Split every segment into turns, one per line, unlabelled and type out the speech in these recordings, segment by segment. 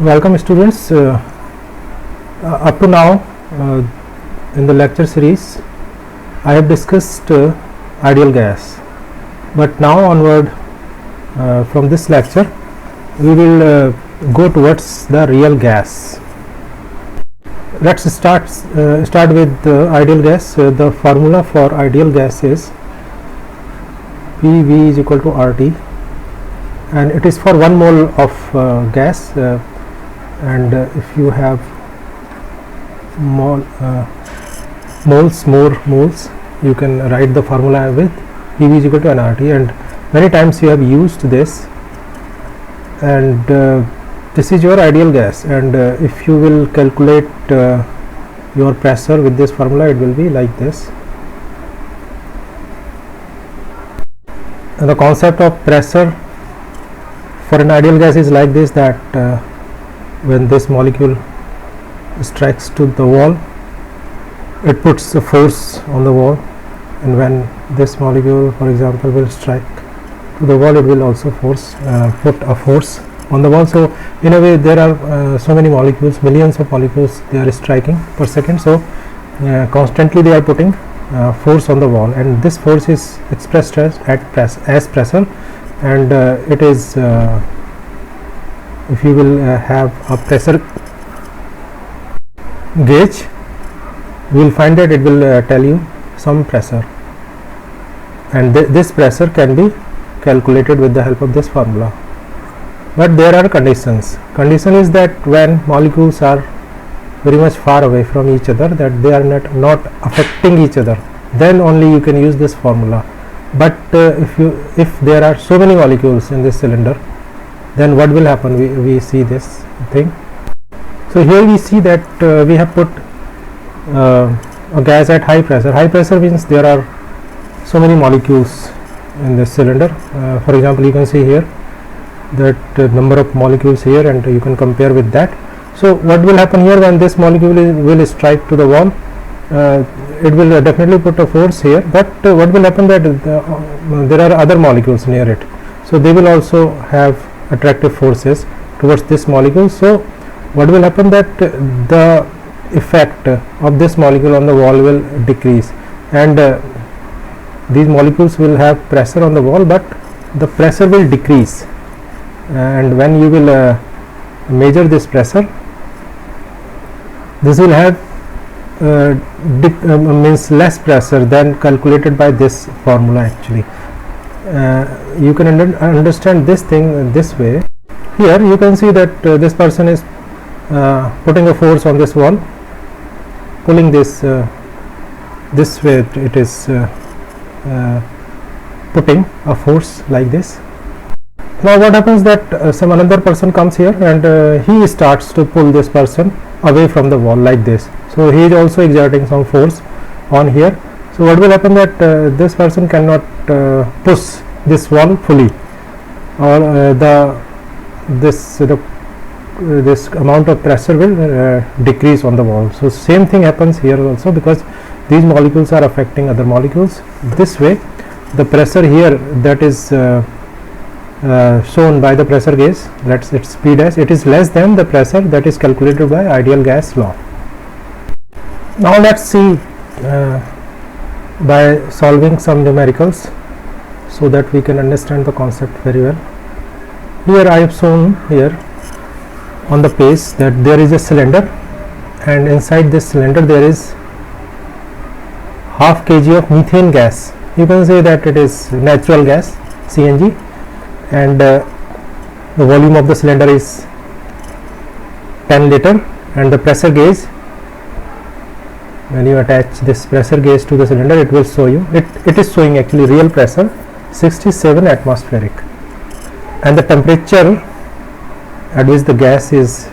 Welcome students. Up to now in the lecture series I have discussed ideal gas, but now onward from this lecture we will go towards the real gas. Let's start with ideal gas. The formula for ideal gas is PV is equal to RT, and it is for 1 mole of gas, and if you have more moles, you can write the formula with PV is equal to nRT, and many times you have used this, and this is your ideal gas. And if you will calculate your pressure with this formula, it will be like this. And the concept of pressure for an ideal gas is like this, that when this molecule strikes to the wall, it puts a force on the wall, and when this molecule, for example, will strike to the wall, it will also put a force on the wall. So in a way there are so many molecules, millions of molecules they are striking per second, so constantly they are putting force on the wall, and this force is expressed as pressure, and it is if you will have a pressure gauge, you will find that it will tell you some pressure, and this pressure can be calculated with the help of this formula. But there are conditions. Condition is that when molecules are very much far away from each other, that they are not affecting each other, then only you can use this formula. But if there are so many molecules in this cylinder, then what will happen? We see this thing. So here we see that we have put a gas at high pressure. High pressure means there are so many molecules in this cylinder. For example, you can see here that number of molecules here, and you can compare with that. So what will happen here when this molecule will strike to the wall? It will definitely put a force here, but what will happen that there are other molecules near it, so they will also have attractive forces towards this molecule. So what will happen that the effect of this molecule on the wall will decrease, and these molecules will have pressure on the wall, but the pressure will decrease, and when you will measure this pressure, this will have means less pressure than calculated by this formula. Actually you can understand this thing this way. Here you can see that this person is putting a force on this wall, pulling this this way. It is putting a force like this. Now what happens that some another person comes here, and he starts to pull this person away from the wall like this. So he is also exerting some force on here. So what will happen that this person cannot push this wall fully, or this amount of pressure will decrease on the wall. So same thing happens here also, because these molecules are affecting other molecules. This way the pressure here that is shown by the pressure gauge, let's its P dash, it is less than the pressure that is calculated by ideal gas law. Now let's see by solving some numericals, so that we can understand the concept very well. Here I have shown here on the page that there is a cylinder, and inside this cylinder there is half kg of methane gas. You can say that it is natural gas, CNG, and the volume of the cylinder is 10 liter, and the pressure gauge, when you attach this pressure gauge to the cylinder, it will show you, it is showing actually real pressure 67 atmospheric, and the temperature at which the gas is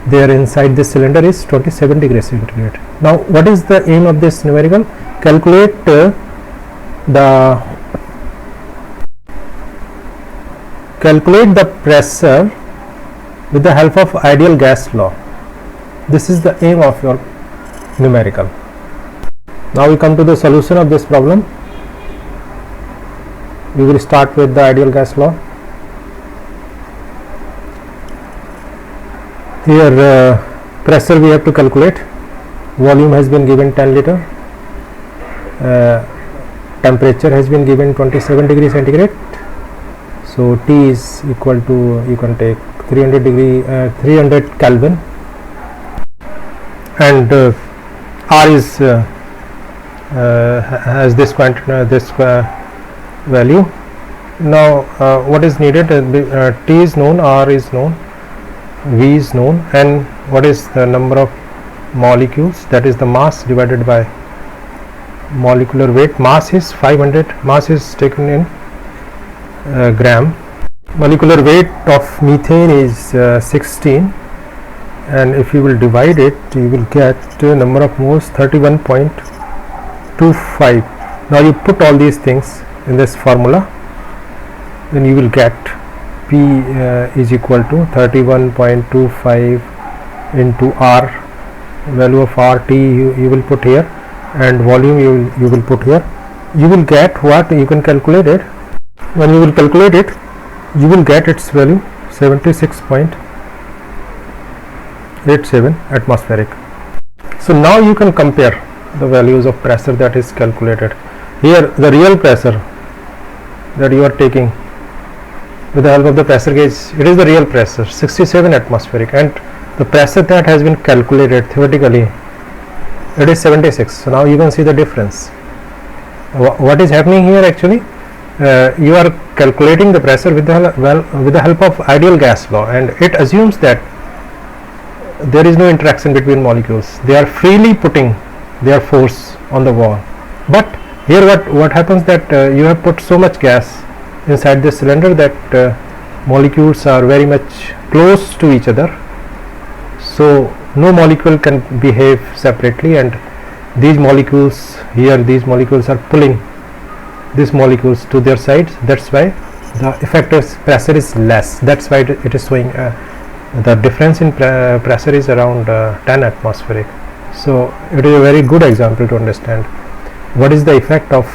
there inside this cylinder is 27 degrees centigrade. Now what is the aim of this numerical? Calculate the pressure with the help of ideal gas law. This is the aim of your numerical. Now we come to the solution of this problem. We will start with the ideal gas law. Here pressure we have to calculate. Volume has been given 10 liter. Temperature has been given 27 degree centigrade. So T is equal to, you can take 300 Kelvin, and R is has this value. Now what is needed? T is known, R is known, V is known, and what is the number of molecules? That is the mass divided by molecular weight. Mass is 500. Mass is taken in gram. Molecular weight of methane is 16, and if you will divide it, you will get number of moles 31.25. Now you put all these things in this formula, then you will get P is equal to 31.25 into R. Value of RT you will put here, and volume you will put here. You will get what you can calculate it. When you will calculate it, you will get its value 76.87 atmospheric. So now you can compare the values of pressure that is calculated. Here the real pressure that you are taking with the help of the pressure gauge, it is the real pressure 67 atmospheric, and the pressure that has been calculated theoretically, it is 76. So now you can see the difference. What is happening here actually? You are calculating the pressure with the help of ideal gas law, and it assumes that there is no interaction between molecules. They are freely putting their force on the wall. But here what happens that you have put so much gas inside this cylinder that molecules are very much close to each other, so no molecule can behave separately, and these molecules here, these molecules are pulling these molecules to their sides. That's why the effective pressure is less. That's why it is showing the difference in pressure is around 10 atmospheric. So it is a very good example to understand what is the effect of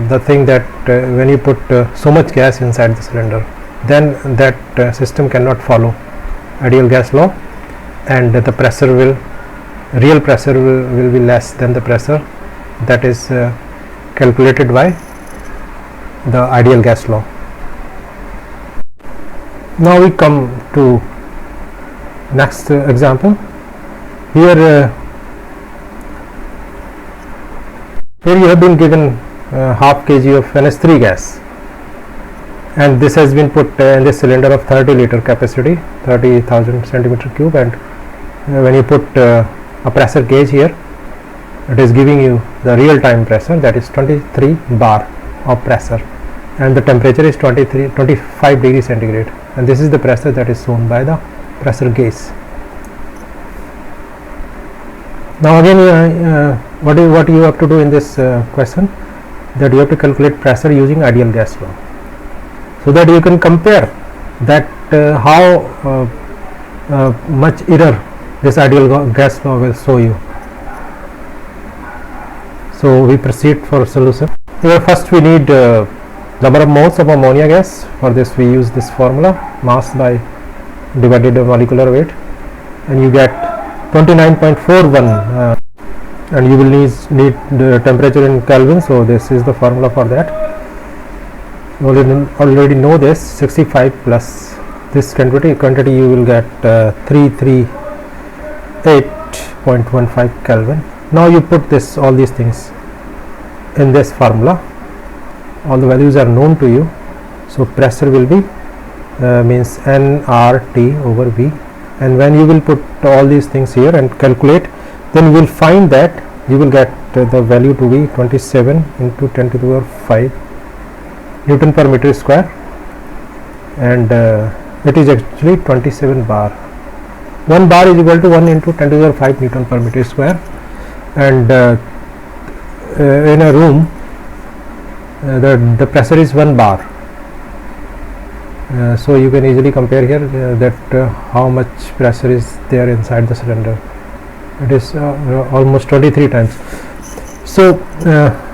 the thing that when you put so much gas inside the cylinder, then that system cannot follow ideal gas law, and the pressure real pressure will be less than the pressure that is calculated by the ideal gas law. Now we come to next example. Here you have been given half kg of NH3 gas, and this has been put in this cylinder of 30 liter capacity, 30,000 centimeter cube, and when you put a pressure gauge here, it is giving you the real time pressure, that is 23 bar of pressure, and the temperature is 25 degree centigrade, and this is the pressure that is shown by the pressure gauge. Now again what you have to do in this question, that you have to calculate pressure using ideal gas law, so that you can compare that how much error this ideal gas law will show you. So we proceed for solution. Here first we need number of moles of ammonia gas. For this we use this formula, mass by divided by molecular weight, and you get 29.41, and you will need the temperature in Kelvin, so this is the formula for that. You already know this, 65 plus this quantity you will get 338.15 Kelvin. Now you put all these things in this formula. All the values are known to you, so pressure will be means nRT over V, and when you will put all these things here and calculate, then you will find that you will get the value to be 27 into 10 to the power 5 Newton per meter square, and it is actually 27 bar. 1 bar is equal to 1 into 10 to the power 5 Newton per meter square, and in a room the pressure is 1 bar. So you can easily compare here that how much pressure is there inside the cylinder. It is almost 23 times. So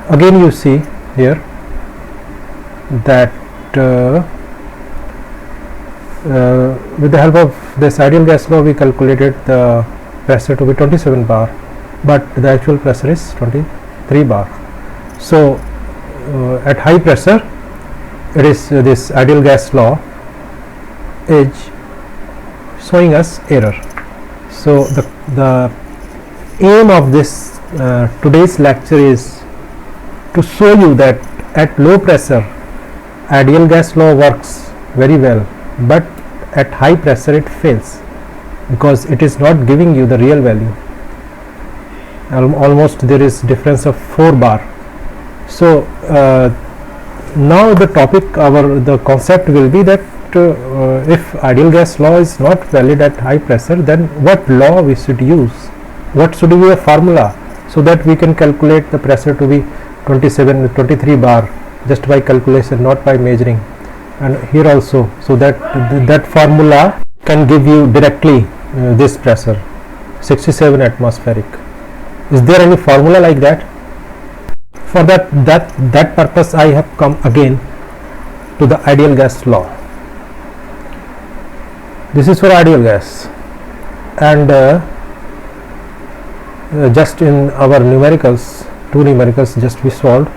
again you see here that with the help of this ideal gas law, we calculated the pressure to be 27 bar, but the actual pressure is 23 bar. So at high pressure, it is this ideal gas law is showing us error. So the aim of this today's lecture is to show you that at low pressure ideal gas law works very well, but at high pressure it fails because it is not giving you the real value. Almost there is difference of 4 bar. So now the topic, the concept will be that if ideal gas law is not valid at high pressure, then what law we should use, what should be a formula so that we can calculate the pressure to be 23 bar just by calculation, not by measuring. And here also, so that that formula can give you directly this pressure 67 atmospheric. Is there any formula like that? For that purpose I have come again to the ideal gas law. This is for ideal gas, and just in our numericals, 2 numericals just we solved,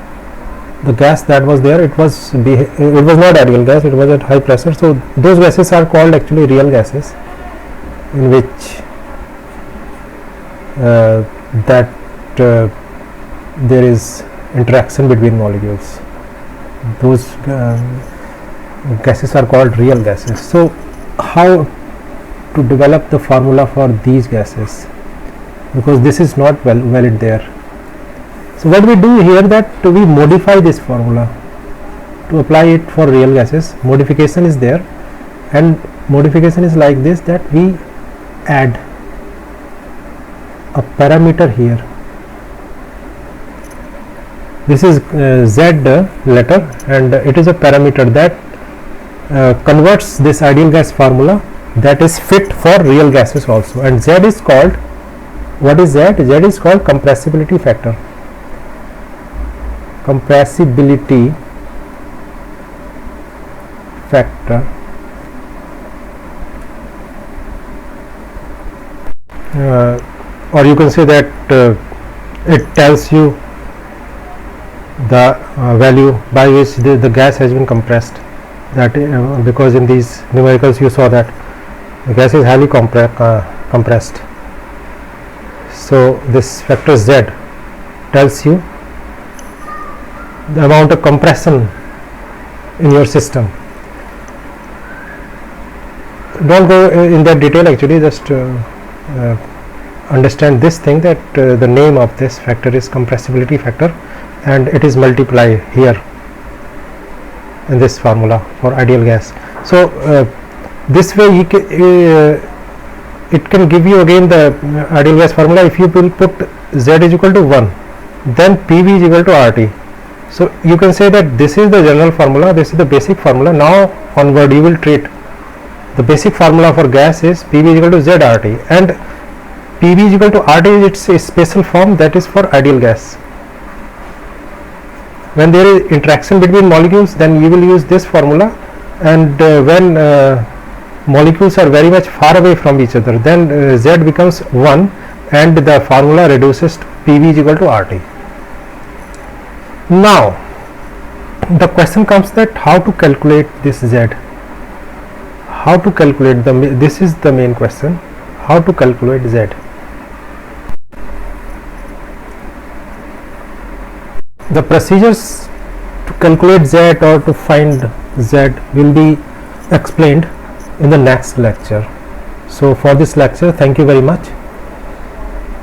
the gas that was there, it was not ideal gas, it was at high pressure. So those gases are called actually real gases, in which there is interaction between molecules. Those gases are called real gases. So how to develop the formula for these gases, because this is not valid there. So what we do here, that we modify this formula to apply it for real gases. Modification is there, and modification is like this, that we add a parameter here. This is Z letter, and it is a parameter that converts this ideal gas formula that is fit for real gases also. And Z is called, what is Z? Z is called compressibility factor. Compressibility factor. Or you can say that it tells you the value by which the gas has been compressed. That because in these numericals you saw that the gas is highly compressed. So this factor Z tells you the amount of compression in your system. Don't go in that detail actually, just understand this thing, that the name of this factor is compressibility factor, and it is multiplied here in this formula for ideal gas. So this way it can give you again the ideal gas formula. If you will put Z is equal to 1, then PV is equal to RT. So you can say that this is the general formula, this is the basic formula. Now onward you will treat the basic formula for gas is PV is equal to ZRT, and PV is equal to RT is its a special form, that is for ideal gas. When there is interaction between molecules, then you will use this formula, and when molecules are very much far away from each other, then Z becomes 1 and the formula reduces to PV is equal to RT. Now the question comes that how to calculate this Z, how to calculate this is the main question, how to calculate Z. The procedures to calculate Z or to find Z will be explained in the next lecture. So for this lecture, thank you very much.